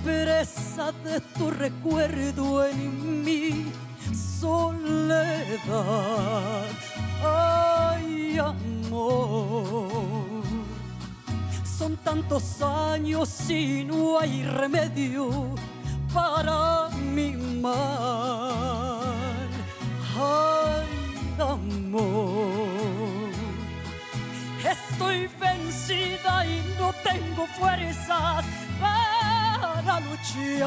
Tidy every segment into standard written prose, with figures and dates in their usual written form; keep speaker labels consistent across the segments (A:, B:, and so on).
A: presa de tu recuerdo en mi soledad. Ay, amor, son tantos años y no hay remedio para mi mal. Ay, amor, estoy vencida y no tengo fuerzas para luchar.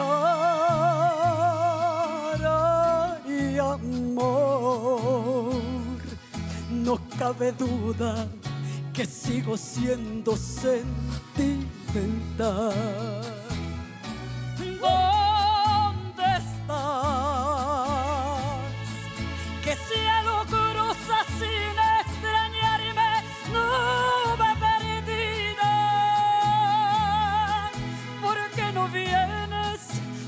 A: Ay, amor, no cabe duda que sigo siendo sentimental. ¿Dónde estás? ¿Qué cielo cruzas sin extrañarme? Nube perdida, ¿por qué no vienes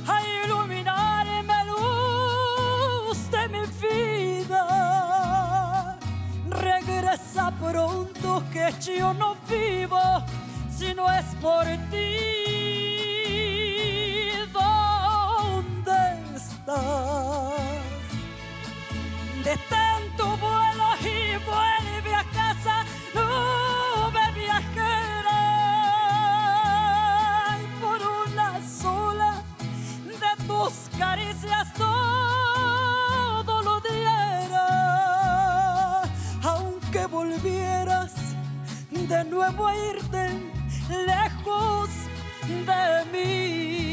A: a iluminarme, luz de mi vida? Regresa pronto, que yo no vivo si no es por ti. ¿Dónde estás? Detén tu vuelo y vuelve a casa, nube viajera. Y por una sola de tus caricias todo lo diera, aunque volvieras de nuevo a irte lejos de mí.